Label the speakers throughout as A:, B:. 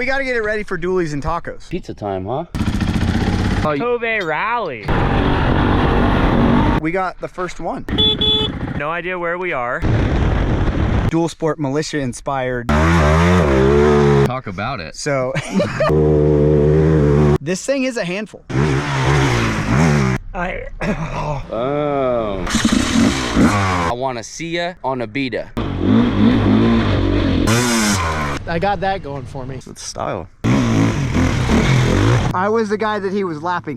A: we got to get it ready for dualies and tacos.
B: Pizza time, huh?
C: KOVE rally.
A: We got the first one.
C: No idea where we are.
A: Dual Sport militia inspired.
B: Talk about it.
A: So this thing is a handful.
B: Oh. I want to see ya on a beta.
D: I got that going for me.
B: It's style.
A: I was the guy that he was lapping.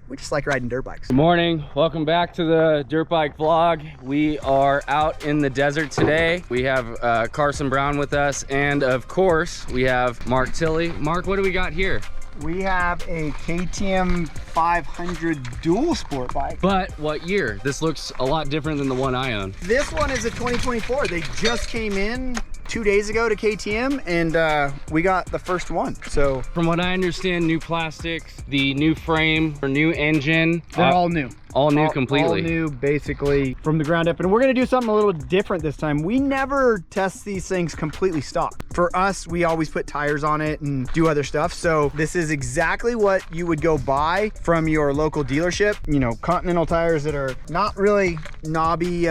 A: We just like riding dirt bikes.
B: Good morning, welcome back to the dirt bike vlog. We are out in the desert today. We have Carson Brown with us, and of course we have Mark Tilley. Mark, what do we got here?
A: We have a KTM 500 Dual Sport bike.
B: But what year? This looks a lot different than the one I own.
A: This one is a 2024. They just came in 2 days ago to KTM, and we got the first one. So
B: from what I understand, new plastics, the new frame, or new engine.
A: They're all new.
B: All new completely.
A: All new, basically, from the ground up. And we're gonna do something a little different this time. We never test these things completely stock. For us, we always put tires on it and do other stuff. So this is exactly what you would go buy from your local dealership. You know, Continental tires that are not really knobby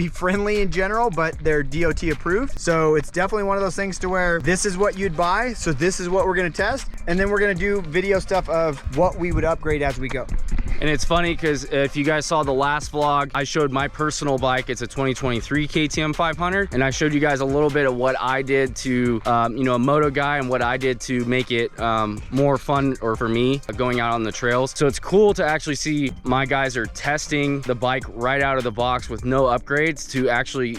A: friendly in general, but they're DOT approved. So it's definitely one of those things to where this is what you'd buy. So this is what we're gonna test. And then we're gonna do video stuff of what we would upgrade as we go.
B: And it's funny because if you guys saw the last vlog, I showed my personal bike. It's a 2023 KTM 500. And I showed you guys a little bit of what I did to, you know, a moto guy, and what I did to make it more fun, or for me, going out on the trails. So it's cool to actually see my guys are testing the bike right out of the box with no upgrades, to actually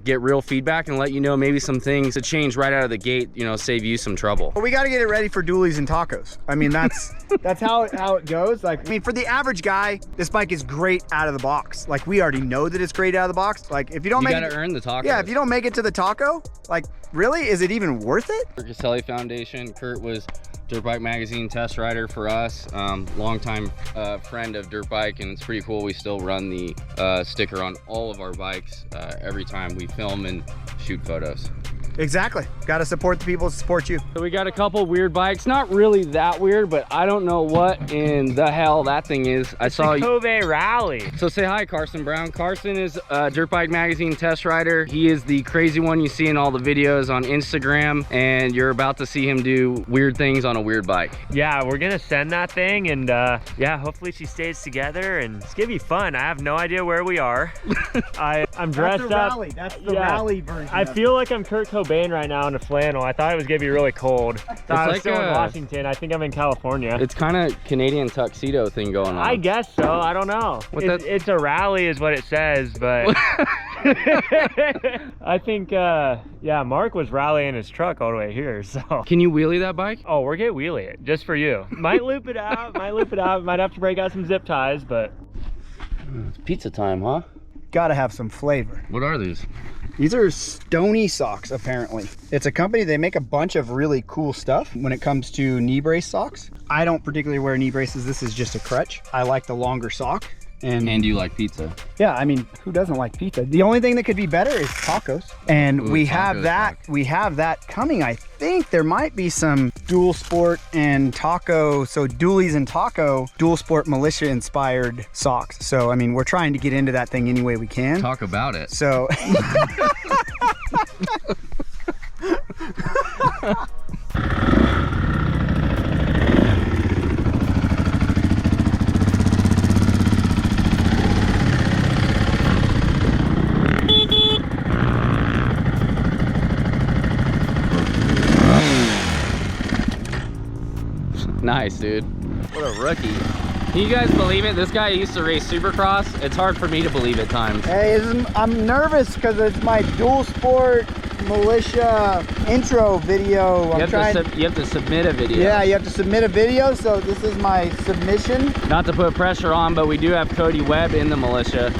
B: get real feedback and let you know maybe some things to change right out of the gate, you know, save you some trouble.
A: Well, we got to get it ready for dualies and tacos. I mean, that's how it goes. Like, I mean, for the average guy, this bike is great out of the box. Like, we already know that it's great out of the box. Like, if you don't
B: gotta earn the taco.
A: Yeah, if you don't make it to the taco, like, really, is it even worth it?
B: Tilley Foundation. Kurt was Dirtbike magazine test rider for us, longtime friend of Dirtbike, and it's pretty cool. We still run the sticker on all of our bikes every time we film and shoot photos.
A: Exactly. Got to support the people that support you.
B: So we got a couple weird bikes. Not really that weird, but I don't know what in the hell that thing is. I saw you.
C: KOVE rally.
B: So say hi, Carson Brown. Carson is a Dirtbike magazine test rider. He is the crazy one you see in all the videos on Instagram, and you're about to see him do weird things on a weird bike.
C: Yeah, we're gonna send that thing, and yeah, hopefully she stays together, and it's gonna be fun. I have no idea where we are. I'm dressed up.
A: Rally. That's the rally version.
C: I feel like I'm Kurt Cobain right now in a flannel. I thought it was gonna be really cold. I was
B: like
C: still in Washington. I think I'm in California.
B: It's kind of Canadian tuxedo thing going on.
C: I guess so. I don't know. It's a rally is what it says, but I think yeah, Mark was rallying his truck all the way here. So
B: can you wheelie that bike?
C: Oh, we're gonna wheelie it just for you. Might loop it out. Might have to break out some zip ties, but
B: it's pizza time, huh?
A: Got to have some flavor.
B: What are these?
A: These are Stony socks, apparently. It's a company, they make a bunch of really cool stuff when it comes to knee brace socks. I don't particularly wear knee braces. This is just a crutch. I like the longer sock.
B: And you like pizza?
A: Yeah, I mean, who doesn't like pizza? The only thing that could be better is tacos. And we have that. We have that coming. I think there might be some Dual Sport and taco, so dualies and taco, Dual Sport militia inspired socks. So I mean, we're trying to get into that thing any way we can.
B: Talk about it.
A: So
B: Nice, dude. What a rookie. Can you guys believe it? This guy used to race Supercross. It's hard for me to believe at times.
A: hey, I'm nervous because it's my Dual Sport militia intro video.
B: You have to submit a video.
A: Yeah, you have to submit a video, so this is my submission.
B: Not to put pressure on, but we do have Cody Webb in the militia.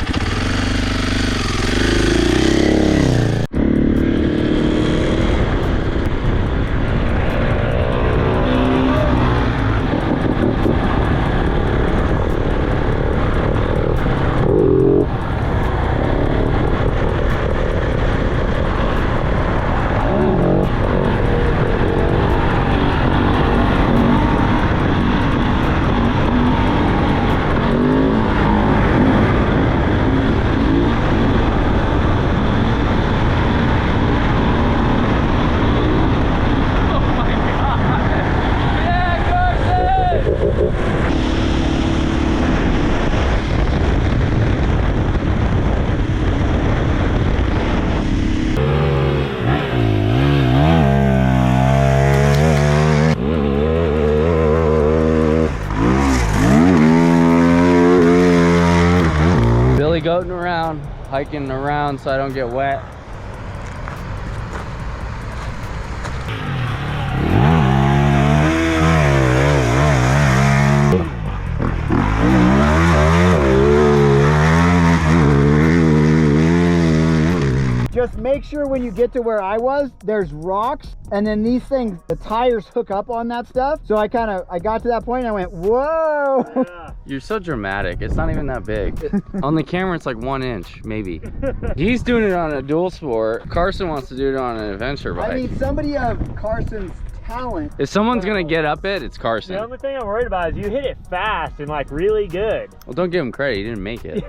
B: hiking around so I don't get wet.
A: Just make sure when you get to where I was, there's rocks, and then these things, the tires hook up on that stuff. So I got to that point and I went, whoa.
C: Yeah.
B: You're so dramatic. It's not even that big. On the camera, it's like 1 inch, maybe. He's doing it on a dual sport. Carson wants to do it on an adventure bike.
A: I mean, somebody of Carson's talent.
B: If someone's gonna get up it, it's Carson.
C: The only thing I'm worried about is you hit it fast and like really good.
B: Well, don't give him credit. He didn't make it.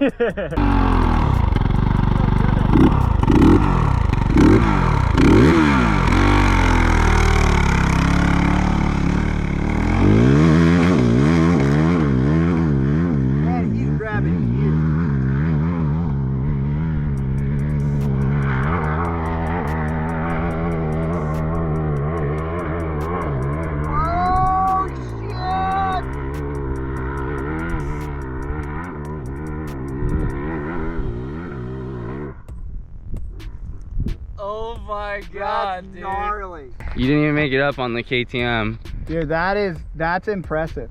A: Man, he's grabbing gear. Oh, shit!
B: Oh my God,
A: That's
B: dude.
A: gnarly.
B: You didn't even make it up on the KTM.
A: Dude, that's impressive.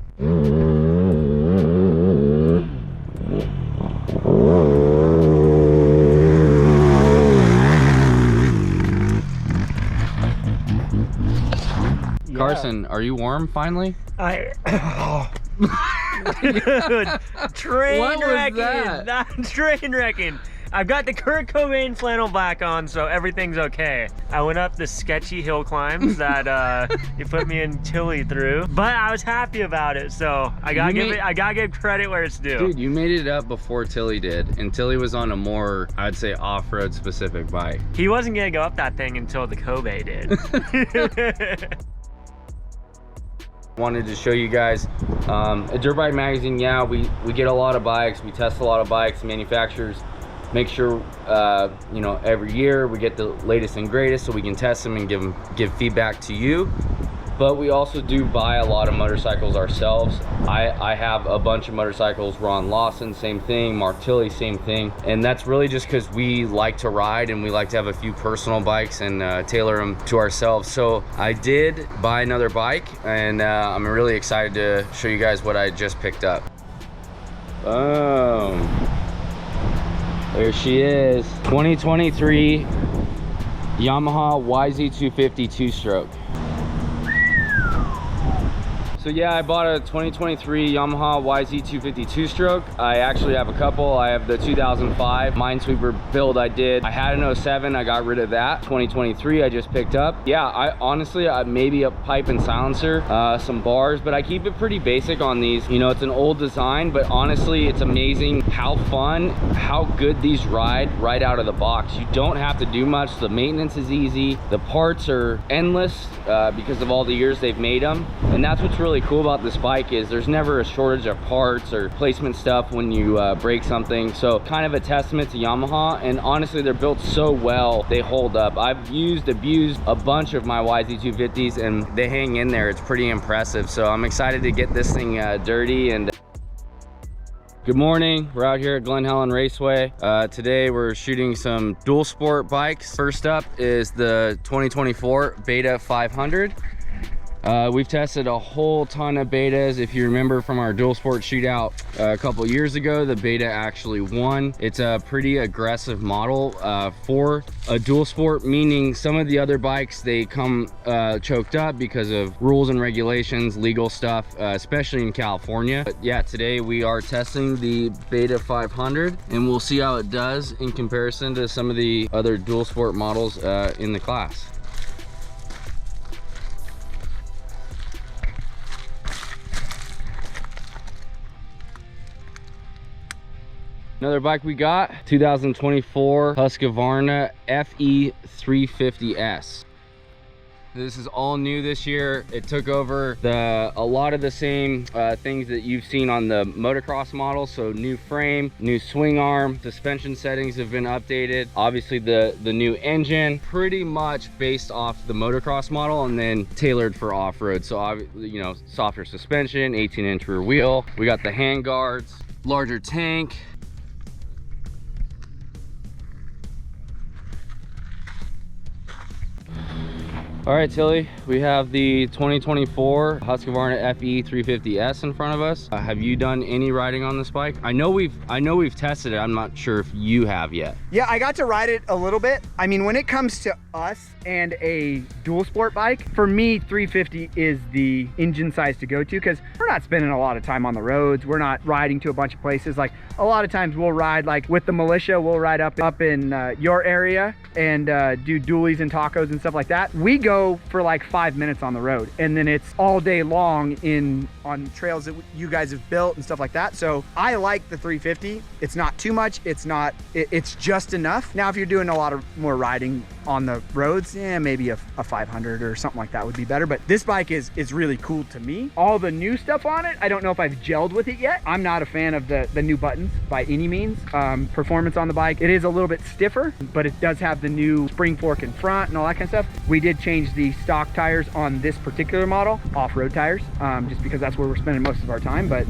B: Carson, are you warm finally?
C: Dude, train
B: What was
C: wrecking.
B: that?
C: Not train wrecking. I've got the Kurt Cobain flannel back on, so everything's okay. I went up the sketchy hill climbs that you put me in Tilley through, but I was happy about it, so I gotta give credit where it's due.
B: Dude, you made it up before Tilley did, and Tilley was on a more, I'd say, off-road specific bike.
C: He wasn't gonna go up that thing until the KOVE did.
B: Wanted to show you guys at Dirtbike magazine. Yeah, we get a lot of bikes, we test a lot of bikes, manufacturers make sure you know, every year we get the latest and greatest so we can test them and give feedback to you. But we also do buy a lot of motorcycles ourselves. I have a bunch of motorcycles. Ron Lawson, same thing. Mark Tilley, same thing. And that's really just because we like to ride and we like to have a few personal bikes and tailor them to ourselves. So I did buy another bike, and I'm really excited to show you guys what I just picked up. Boom. There she is. 2023 Yamaha YZ250 two-stroke. So yeah, I bought a 2023 Yamaha YZ250 two-stroke. I actually have a couple. I have the 2005 Minesweeper build I did. I had an 07, I got rid of that. 2023 I just picked up. Yeah, I honestly, maybe a pipe and silencer, some bars, but I keep it pretty basic on these. You know, it's an old design, but honestly, it's amazing how fun, how good these ride right out of the box. You don't have to do much. The maintenance is easy. The parts are endless because of all the years they've made them. And that's what's really cool about this bike is there's never a shortage of parts or replacement stuff when you break something. So kind of a testament to Yamaha, and honestly they're built so well, they hold up. I've abused a bunch of my YZ250s and they hang in there. It's pretty impressive. So I'm excited to get this thing dirty. And good morning, we're out here at Glen Helen Raceway. Today we're shooting some dual sport bikes. First up is the 2024 Beta 500. We've tested a whole ton of betas. If you remember from our dual sport shootout a couple years ago, the beta actually won. It's a pretty aggressive model for a dual sport, meaning some of the other bikes, they come choked up because of rules and regulations, legal stuff, especially in California. But yeah, today we are testing the Beta 500 and we'll see how it does in comparison to some of the other dual sport models in the class. Another bike we got, 2024 Husqvarna FE350S. This is all new this year. It took over a lot of the same things that you've seen on the motocross model. So new frame, new swing arm, suspension settings have been updated. Obviously the new engine, pretty much based off the motocross model and then tailored for off-road. So you know, softer suspension, 18-inch rear wheel. We got the hand guards, larger tank. All right, Tilley, we have the 2024 Husqvarna FE350S in front of us. Have you done any riding on this bike? I know we've tested it. I'm not sure if you have yet.
A: Yeah, I got to ride it a little bit. I mean, when it comes to us and a dual sport bike, for me, 350 is the engine size to go to, because we're not spending a lot of time on the roads. We're not riding to a bunch of places. Like, a lot of times we'll ride, like with the militia, we'll ride up in your area and do dualies and tacos and stuff like that. We go for like 5 minutes on the road, and then it's all day long on trails that you guys have built and stuff like that. So I like the 350. It's not too much. It's just enough. Now, if you're doing a lot of more riding on the roads, yeah, maybe a 500 or something like that would be better. But this bike is really cool to me. All the new stuff on it, I don't know if I've gelled with it yet. I'm not a fan of the new buttons by any means. Performance on the bike, it is a little bit stiffer, but it does have the new spring fork in front and all that kind of stuff. We did change the stock tires on this particular model, off-road tires, just because that's where we're spending most of our time. But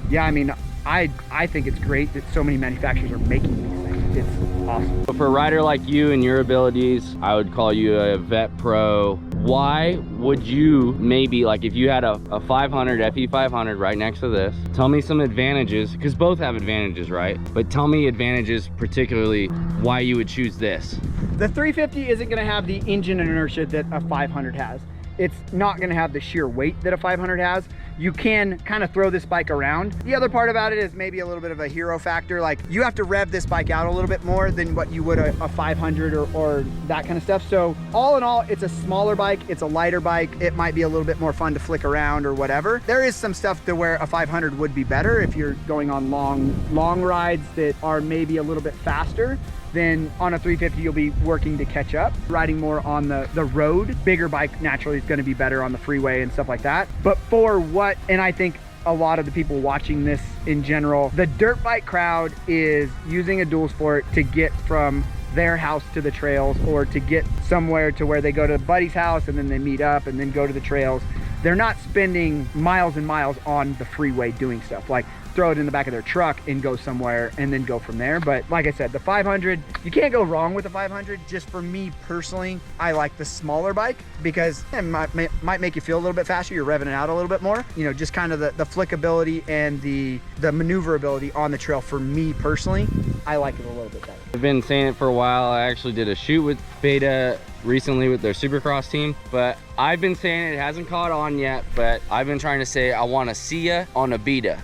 A: yeah, I mean, I think it's great that so many manufacturers are making these things. It's awesome.
B: But for a rider like you and your abilities, I would call you a vet pro. Why would you maybe, like if you had a 500 FE500 right next to this, tell me some advantages, because both have advantages, right? But tell me advantages, particularly why you would choose this.
A: The 350 isn't going to have the engine inertia that a 500 has. It's not going to have the sheer weight that a 500 has. You can kind of throw this bike around. The other part about it is maybe a little bit of a hero factor. Like, you have to rev this bike out a little bit more than what you would a 500 or that kind of stuff. So all in all, it's a smaller bike. It's a lighter bike. It might be a little bit more fun to flick around or whatever. There is some stuff to where a 500 would be better if you're going on long rides that are maybe a little bit faster. Then on a 350, you'll be working to catch up. Riding more on the road, bigger bike naturally is going to be better on the freeway and stuff like that. But for what, and I think a lot of the people watching this in general, the dirt bike crowd is using a dual sport to get from their house to the trails, or to get somewhere to where they go to a buddy's house and then they meet up and then go to the trails. They're not spending miles and miles on the freeway doing stuff. Like, throw it in the back of their truck and go somewhere and then go from there. But like I said, the 500, you can't go wrong with the 500. Just for me personally, I like the smaller bike because it might make you feel a little bit faster. You're revving it out a little bit more. You know, just kind of the flickability and the maneuverability on the trail. For me personally, I like it a little bit better.
B: I've been saying it for a while. I actually did a shoot with Beta recently with their Supercross team, but I've been saying it hasn't caught on yet, but I've been trying to say I want to see ya on a Beta.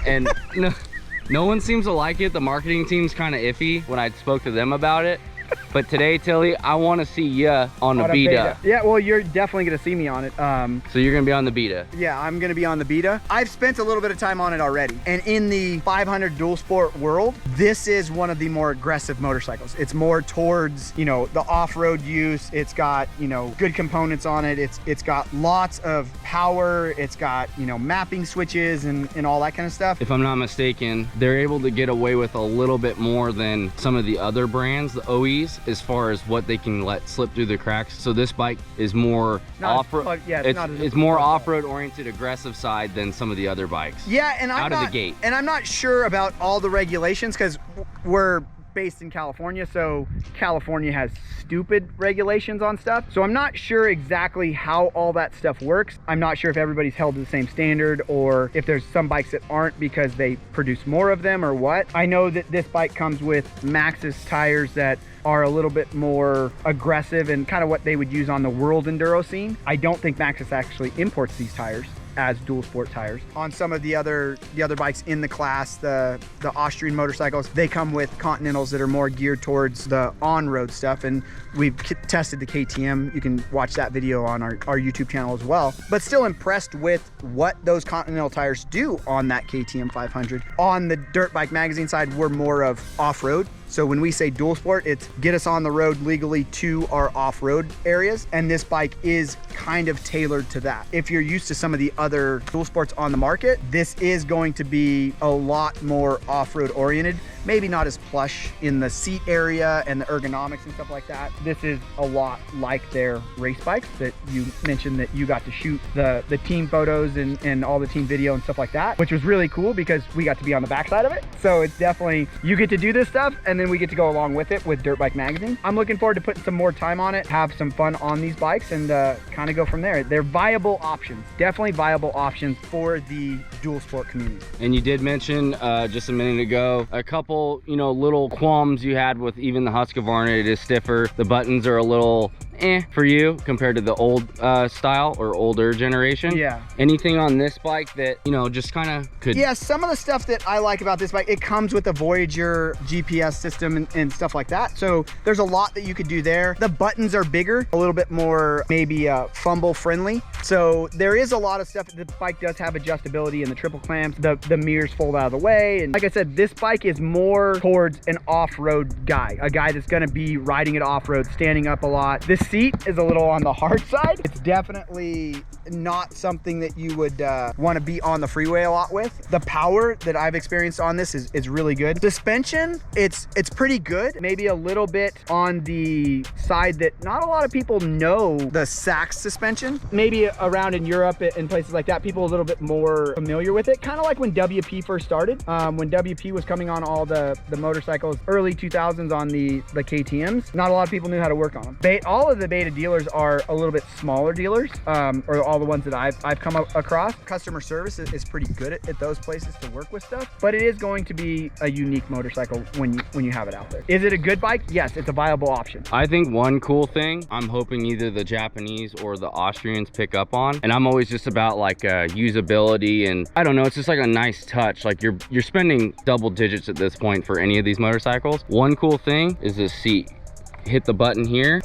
B: And no one seems to like it. The marketing team's kind of iffy when I spoke to them about it. But today, Tilley, I want to see ya on a Beta.
A: Yeah, well, you're definitely going to see me on it.
B: So you're going to be on the Beta?
A: Yeah, I'm going to be on the Beta. I've spent a little bit of time on it already. And in the 500 dual sport world, this is one of the more aggressive motorcycles. It's more towards, you know, the off-road use. It's got, you know, good components on it. It's got lots of power. It's got, you know, mapping switches and all that kind of stuff.
B: If I'm not mistaken, they're able to get away with a little bit more than some of the other brands, the OEs, as far as what they can let slip through the cracks. So this bike is more off-road. Yeah, it's more off-road oriented, aggressive side than some of the other bikes.
A: Yeah, and
B: out of the gate.
A: And I'm not sure about all the regulations because we're based in California, so California has stupid regulations on stuff. So I'm not sure exactly how all that stuff works. I'm not sure if everybody's held to the same standard or if there's some bikes that aren't because they produce more of them or what. I know that this bike comes with Maxxis tires that are a little bit more aggressive and kind of what they would use on the world enduro scene. I don't think Maxxis actually imports these tires as dual sport tires. On some of the other bikes in the class, the Austrian motorcycles, they come with Continentals that are more geared towards the on-road stuff, and we've tested the KTM. You can watch that video on our YouTube channel as well. But still impressed with what those Continental tires do on that KTM 500. On the Dirt Bike Magazine side, we're more of off-road. So when we say dual sport, it's get us on the road legally to our off-road areas. And this bike is kind of tailored to that. If you're used to some of the other dual sports on the market, this is going to be a lot more off-road oriented. maybe not as plush in the seat area and the ergonomics and stuff like that. This is a lot like their race bikes that you mentioned that you got to shoot the team photos and all the team video and stuff like that, which was really cool because we got to be on the backside of it. So it's definitely, you get to do this stuff and then we get to go along with it with Dirt Bike Magazine. I'm looking forward to putting some more time on it, have some fun on these bikes, and kind of go from there. They're viable options, definitely viable options for the dual sport community.
B: And you did mention just a minute ago a couple, you know, little qualms you had with even the Husqvarna. It is stiffer. The buttons are a little for you compared to the old style or older generation.
A: Yeah.
B: Anything on this bike that, you know, just kind of could...
A: Yeah, some of the stuff that I like about this bike, it comes with a Voyager GPS system and stuff like that. So there's a lot that you could do there. The buttons are bigger, a little bit more maybe fumble friendly. So there is a lot of stuff. The bike does have adjustability in the triple clamps. The mirrors fold out of the way. And like I said, this bike is more towards an off-road guy, a guy that's gonna be riding it off-road, standing up a lot. This seat is a little on the hard side. It's definitely not something that you would want to be on the freeway a lot with. The power that I've experienced on this is really good. Suspension, it's pretty good. Maybe a little bit on the side that not a lot of people know the Sachs suspension. Maybe around in Europe and places like that, people are a little bit more familiar with it. Kind of like when WP first started. When WP was coming on all the motorcycles, early 2000s on the KTMs, not a lot of people knew how to work on them. All of the beta dealers are a little bit smaller dealers, or all the ones that I've come across. Customer service is pretty good at those places to work with stuff, but it is going to be a unique motorcycle when you have it out there. Is it a good bike? Yes, it's a viable option.
B: I think one cool thing I'm hoping either the Japanese or the Austrians pick up on, and I'm always just about like usability, and I don't know, it's just like a nice touch. Like you're spending double digits at this point for any of these motorcycles. One cool thing is this seat. Hit the button here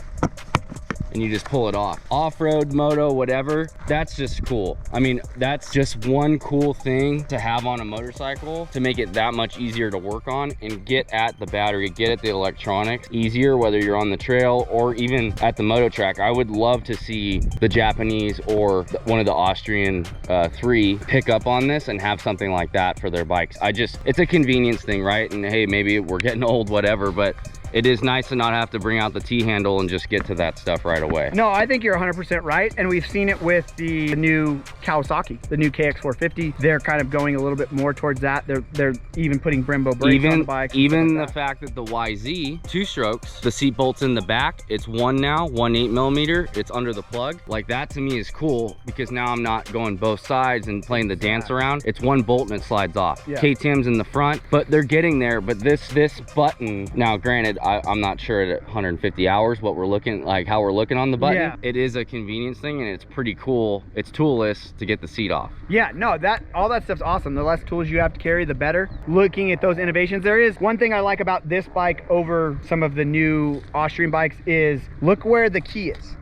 B: and you just pull it off. Off-road, moto, whatever, that's just cool. I mean, that's just one cool thing to have on a motorcycle to make it that much easier to work on and get at the battery, get at the electronics easier, whether you're on the trail or even at the moto track. I would love to see the Japanese or one of the Austrian three pick up on this and have something like that for their bikes. It's a convenience thing, right? And hey, maybe we're getting old, whatever, but it is nice to not have to bring out the T-handle and just get to that stuff right away.
A: No, I think you're 100% right. And we've seen it with the new Kawasaki, the new KX450. They're kind of going a little bit more towards that. They're even putting Brembo brakes on the bike.
B: Even the fact that the YZ, 2-strokes, the seat bolt's in the back. It's one now, 8mm. It's under the plug. Like that to me is cool because now I'm not going both sides and playing the dance around. It's one bolt and it slides off. Yeah. KTM's in the front, but they're getting there. But this button, now granted, I'm not sure at 150 hours what we're looking like, how we're looking on the button. Yeah. It is a convenience thing and it's pretty cool. It's toolless to get the seat off.
A: Yeah, no, all that stuff's awesome. The less tools you have to carry, the better. Looking at those innovations, there is one thing I like about this bike over some of the new Austrian bikes is look where the key is.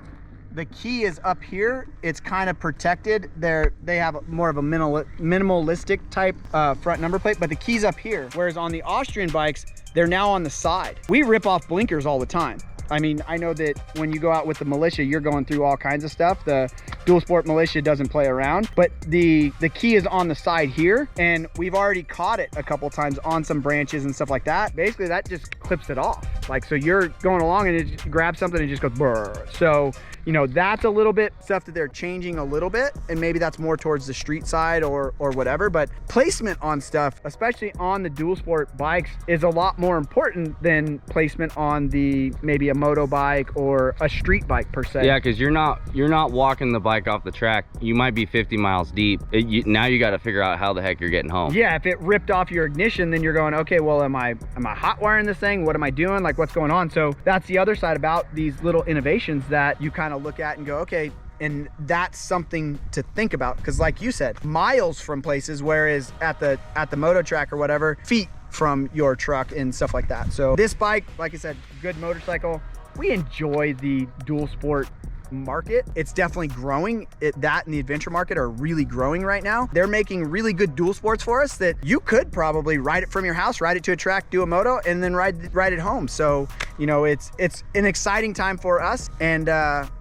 A: The key is up here. It's kind of protected. They have more of a minimalistic type front number plate, but the key's up here. Whereas on the Austrian bikes, they're now on the side. We rip off blinkers all the time. I mean, I know that when you go out with the Militia, you're going through all kinds of stuff. The Dual Sport Militia doesn't play around, but the key is on the side here, and we've already caught it a couple times on some branches and stuff like that. Basically, that just clips it off. Like, so you're going along and it grabs something and it just goes brrr. So, you know, that's a little bit stuff that they're changing a little bit, and maybe that's more towards the street side or whatever, but placement on stuff, especially on the Dual Sport bikes, is a lot more important than placement on the maybe a moto bike or a street bike per se.
B: Yeah, because you're not walking the bike off the track. You might be 50 miles deep. Now you got to figure out how the heck you're getting home.
A: Yeah, if it ripped off your ignition, then you're going, okay, well, am I hot wiring this thing? What am I doing? Like, what's going on? So that's the other side about these little innovations that you kind of look at and go, okay, and that's something to think about, because like you said, miles from places, whereas at the moto track or whatever, feet from your truck and stuff like that. So this bike, like I said, good motorcycle. We enjoy the Dual Sport market. It's definitely growing. That and the adventure market are really growing right now. They're making really good dual sports for us that you could probably ride it from your house, ride it to a track, do a moto, and then ride it home. So, you know, it's an exciting time for us, and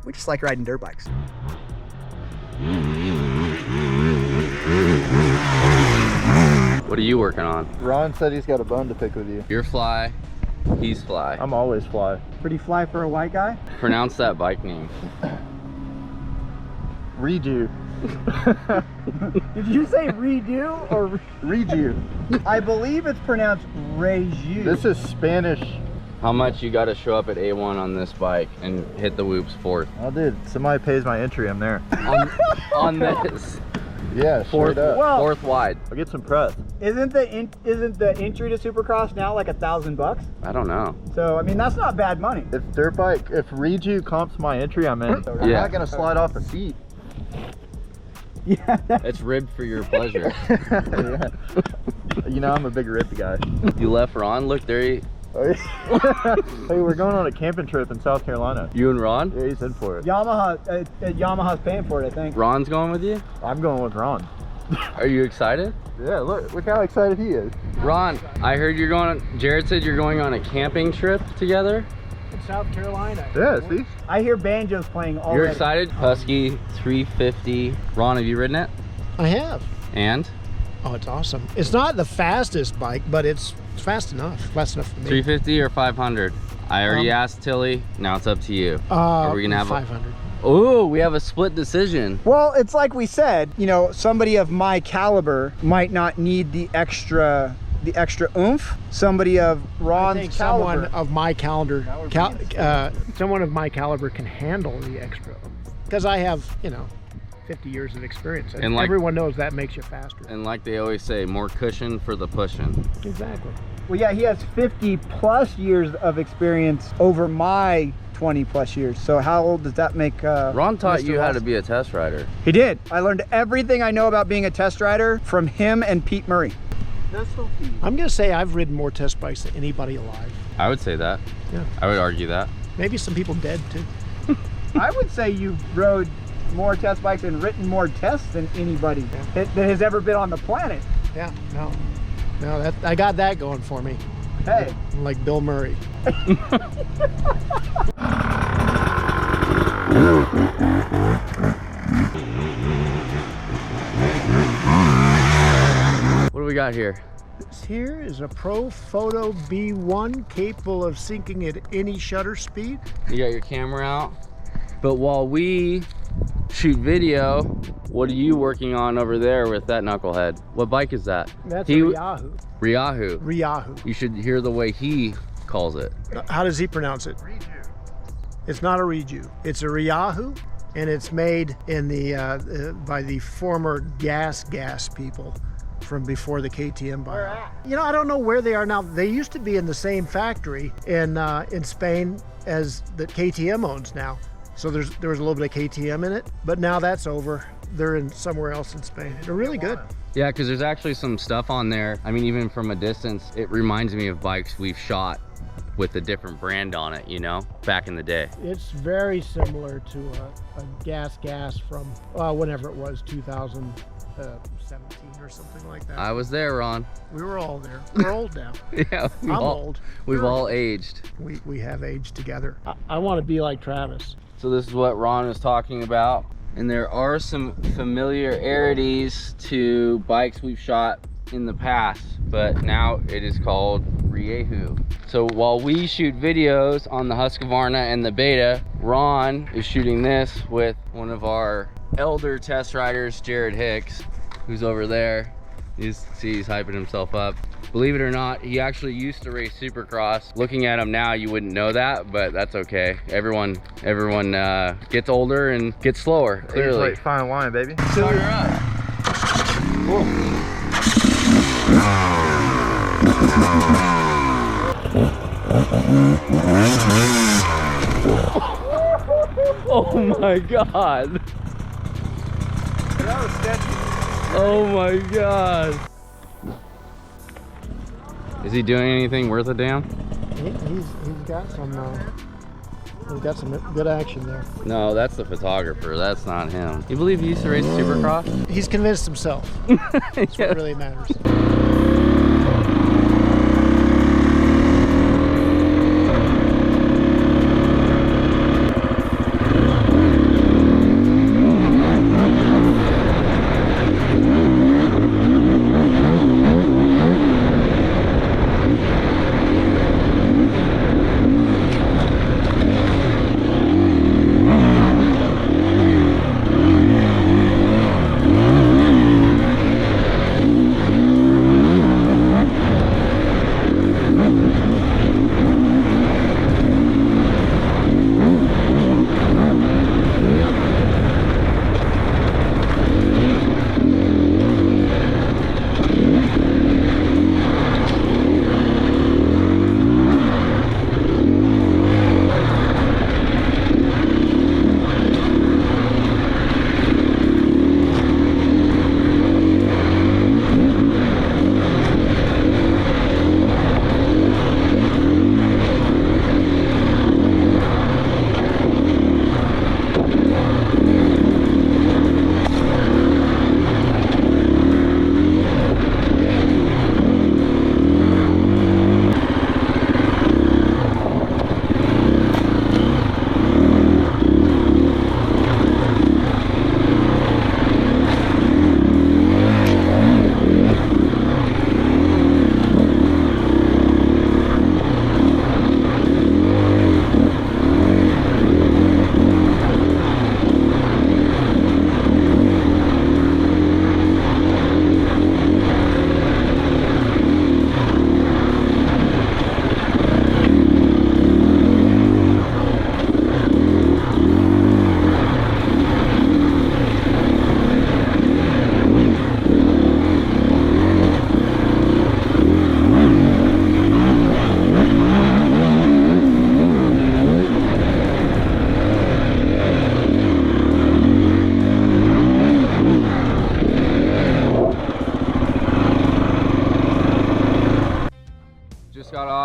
A: we just like riding dirt bikes.
B: What are you working on?
E: Ron said he's got a bone to pick with you.
B: You're fly, he's fly.
E: I'm always fly.
A: Pretty fly for a white guy.
B: Pronounce that bike name.
E: Redo.
A: Did you say redo or
E: Redo.
A: I believe it's pronounced reju.
E: This is Spanish.
B: How much you got to show up at A1 on this bike and hit the whoops fourth?
E: Oh, dude, somebody pays my entry, I'm there.
B: On this.
E: Yeah,
B: Fourth,
E: straight up.
A: Well-
B: fourth wide.
E: I'll get some press.
A: Isn't the entry to Supercross now like $1,000?
B: I don't know.
A: So I mean that's not bad money.
E: If Dirtbike, if Reju comps my entry, I'm in. I'm
B: Yeah.
E: not gonna slide off the seat.
A: Yeah.
B: It's ribbed for your pleasure.
E: Yeah. You know I'm a big rip guy.
B: You left Ron. Look there.
E: Hey, we're going on a camping trip in South Carolina.
B: You and Ron.
E: Yeah, he's in for it.
A: Yamaha's paying for it, I think.
B: Ron's going with you.
E: I'm going with Ron.
B: Are you excited?
E: Yeah, look how excited he is.
B: Ron, I heard you're going. Jared said you're going on a camping trip together.
D: In South Carolina.
E: Yeah, see?
A: I hear banjos playing already.
B: You're excited? Husky 350. Ron, have you ridden it?
D: I have.
B: And
D: Oh, it's awesome. It's not the fastest bike, but it's fast enough. Fast enough for me.
B: 350 or 500? I already asked Tilley. Now it's up to you. Are we gonna have
D: 500?
B: Oh, we have a split decision.
A: Well, it's like we said, you know, somebody of my caliber might not need the extra oomph. Somebody of Ron's
D: I think
A: caliber.
D: someone of my someone of my caliber can handle the extra, because I have, you know, 50 years of experience.
B: And like-
D: everyone knows that makes you faster.
B: And like they always say, more cushion for the pushing.
D: Exactly.
A: Well, yeah, he has 50 plus years of experience over my 20 plus years. So how old does that make
B: Ron taught
A: Mr.
B: you how
A: Ross?
B: to be a test rider.
A: He did. I learned everything I know about being a test rider from him and Pete Murray.
D: I'm gonna say I've ridden more test bikes than anybody alive.
B: I would say that.
D: Yeah.
B: I would argue that.
D: Maybe some people dead too.
A: I would say you've rode more test bikes and written more tests than anybody that has ever been on the planet.
D: Yeah. No, that I got that going for me.
A: Hey.
D: Like Bill Murray.
B: What do we got here?
D: This here is a Pro Photo B1 capable of syncing at any shutter speed.
B: You got your camera out. But while we shoot video, what are you working on over there with that knucklehead? What bike is that?
D: That's a Ryahu.
B: Ryahu.
D: Ryahu.
B: You should hear the way he calls it.
D: How does he pronounce it? It's not a Reju. It's a Ryahu, and it's made in the by the former gas people from before the KTM buyout. You know, I don't know where they are now. They used to be in the same factory in Spain as that KTM owns now. So there was a little bit of KTM in it, but now that's over. They're in somewhere else in Spain. They're really good.
B: Yeah, because there's actually some stuff on there. I mean, even from a distance, it reminds me of bikes we've shot with a different brand on it, you know, back in the day.
D: It's very similar to a gas from whenever it was, 2017 or something like that.
B: I was there, Ron.
D: We were all there. We're old now.
B: Yeah,
D: I'm old.
B: We've all aged.
D: We have aged together. I want to be like Travis.
B: So this is what Ron is talking about. And there are some familiarities to bikes we've shot in the past, but now it is called Ryahu. So while we shoot videos on the Husqvarna and the Beta, Ron is shooting this with one of our elder test riders, Jared Hicks, who's over there. You see he's hyping himself up. Believe it or not, he actually used to race Supercross. Looking at him now, you wouldn't know that, but that's okay. Everyone gets older and gets slower, clearly.
E: Like fine wine, baby.
B: Start her up. Cool. Oh my God.
A: That was sketchy.
B: Oh my God. Is he doing anything worth a damn?
D: He's got some good action there.
B: No, that's the photographer. That's not him. You believe he used to race Supercross?
D: He's convinced himself. That's what really matters.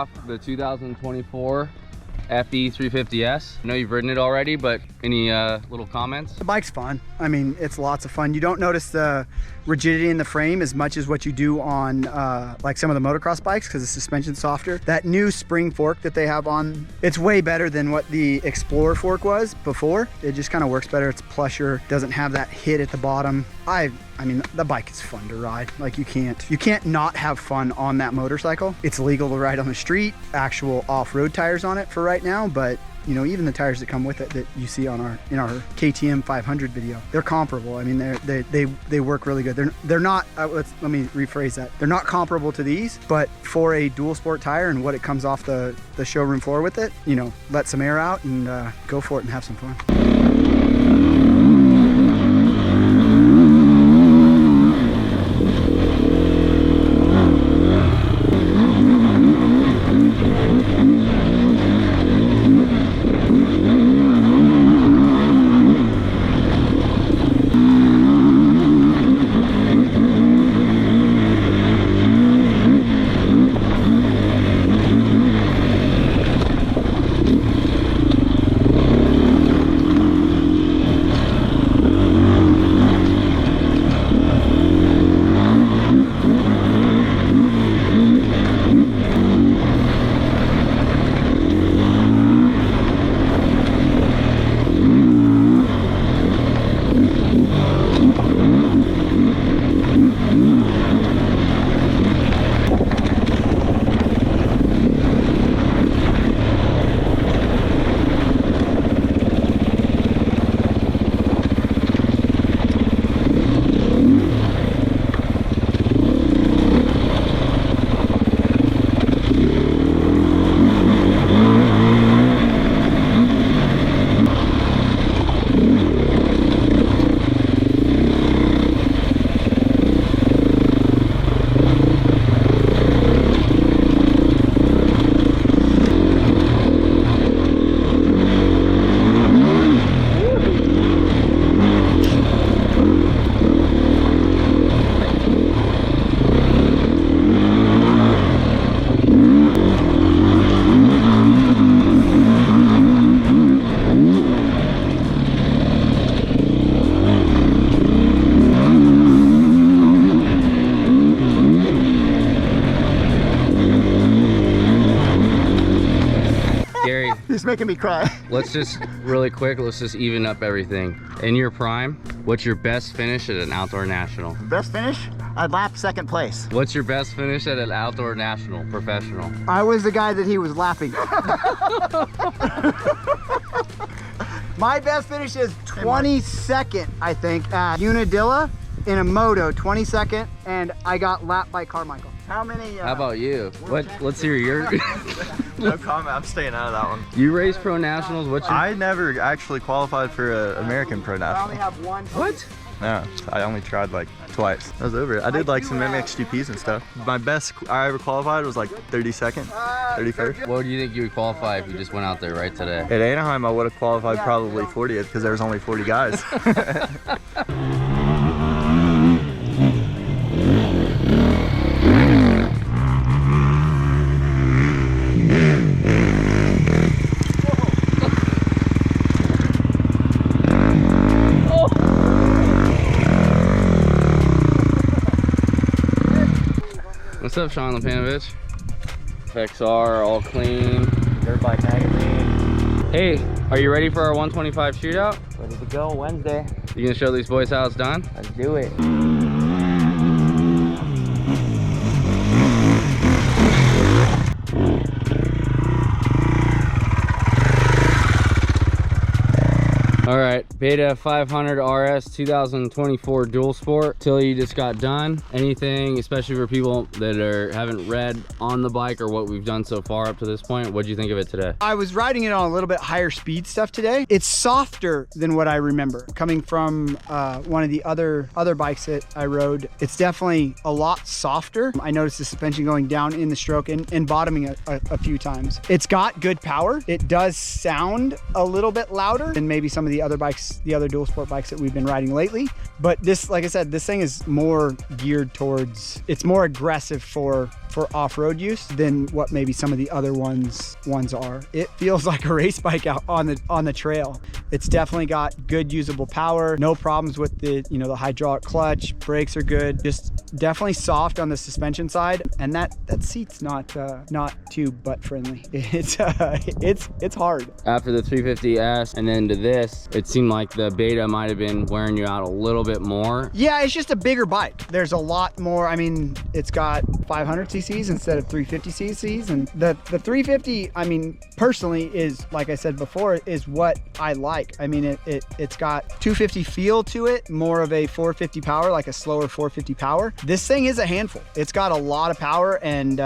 B: off the 2024 FE350S. I know you've ridden it already, but any little comments?
A: The bike's fun. I mean, it's lots of fun. You don't notice the rigidity in the frame as much as what you do on like some of the motocross bikes because the suspension's softer. That new spring fork that they have on, it's way better than what the Explorer fork was before. It just kind of works better. It's plusher, doesn't have that hit at the bottom. I mean, the bike is fun to ride. Like you can't not have fun on that motorcycle. It's legal to ride on the street, actual off-road tires on it for right now, but you know, even the tires that come with it that you see on in our KTM 500 video, they're comparable. I mean, they work really good. They're not. Let me rephrase that. They're not comparable to these, but for a dual sport tire and what it comes off the showroom floor with it, you know, let some air out and go for it and have some fun.
D: He's making me cry.
B: Let's just really quick, let's just even up everything. In your prime, what's your best finish at an outdoor national?
F: Best finish? I'd lap second place.
B: What's your best finish at an outdoor national, professional?
A: I was the guy that he was laughing. My best finish is 22nd, I think, at Unadilla in a moto, 22nd, and I got lapped by Carmichael.
F: How many?
B: How about you? Let's hear your.
E: No comment. I'm staying out of that one.
B: You race pro nationals. What's your?
E: I never actually qualified for an American pro
A: I only
E: national.
A: have one.
B: What?
E: No, I only tried like twice. I was over it. I did like some MXGPs and stuff. My best I ever qualified was like 32nd, 31st.
B: What do you think you would qualify if you just went out there right today?
E: At Anaheim, I would have qualified probably 40th because there was only 40 guys.
B: What's up, Sean Lepanovich? XR, all clean.
F: Dirtbike magazine.
B: Hey, are you ready for our 125 shootout?
F: Ready to go Wednesday.
B: You gonna show these boys how it's done?
F: Let's do it.
B: All right, Beta 500 RS 2024 Dual Sport. Tilley, you just got done. Anything, especially for people that haven't read on the bike or what we've done so far up to this point, what'd you think of it today?
A: I was riding it on a little bit higher speed stuff today. It's softer than what I remember. Coming from one of the other bikes that I rode, it's definitely a lot softer. I noticed the suspension going down in the stroke and bottoming a few times. It's got good power. It does sound a little bit louder than maybe some of the the other bikes, the other dual sport bikes that we've been riding lately. But this, like I said, this thing is more geared towards, it's more aggressive for off-road use than what maybe some of the other ones are. It feels like a race bike out on the trail. It's definitely got good usable power, no problems with the, you know, the hydraulic clutch, brakes are good, just definitely soft on the suspension side, and that seat's not too butt friendly. It's hard.
B: After the 350S and then to this, it seemed like the Beta might have been wearing you out a little bit more.
A: Yeah, it's just a bigger bike. There's a lot more. I mean, it's got 500 cc's instead of 350 cc's, and the 350, I mean, personally is, like I said before, is what I like. I mean, it's got 250 feel to it, more of a 450 power, like a slower 450 power. This thing is a handful. It's got a lot of power, and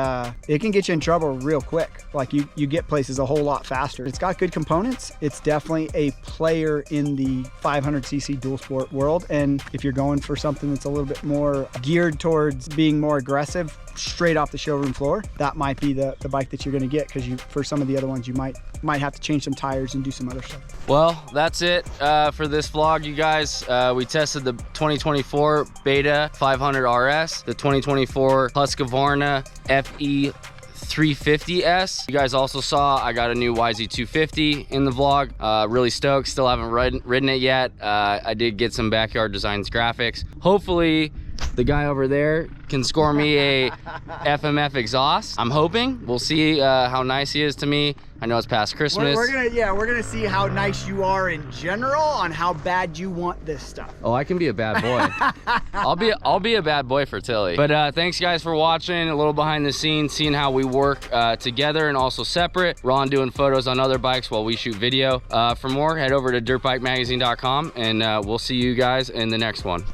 A: it can get you in trouble real quick. Like you get places a whole lot faster. It's got good components. It's definitely a player in the 500cc dual sport world, and if you're going for something that's a little bit more geared towards being more aggressive straight off the showroom floor, that might be the bike that you're going to get, because for some of the other ones you might have to change some tires and do some other stuff.
B: Well, that's it for this vlog, you guys. We tested the 2024 Beta 500 RS, the 2024 Husqvarna FE350S. You guys also saw I got a new YZ250 in the vlog. Really stoked. Still haven't ridden it yet. I did get some backyard designs graphics. Hopefully the guy over there can score me a FMF exhaust. I'm hoping. We'll see how nice he is to me. I know it's past Christmas.
A: We're gonna see how nice you are in general on how bad you want this stuff.
B: Oh, I can be a bad boy. I'll be a bad boy for Tilley. But thanks guys for watching. A little behind the scenes, seeing how we work together and also separate. Ron doing photos on other bikes while we shoot video. For more, head over to dirtbikemagazine.com, and we'll see you guys in the next one.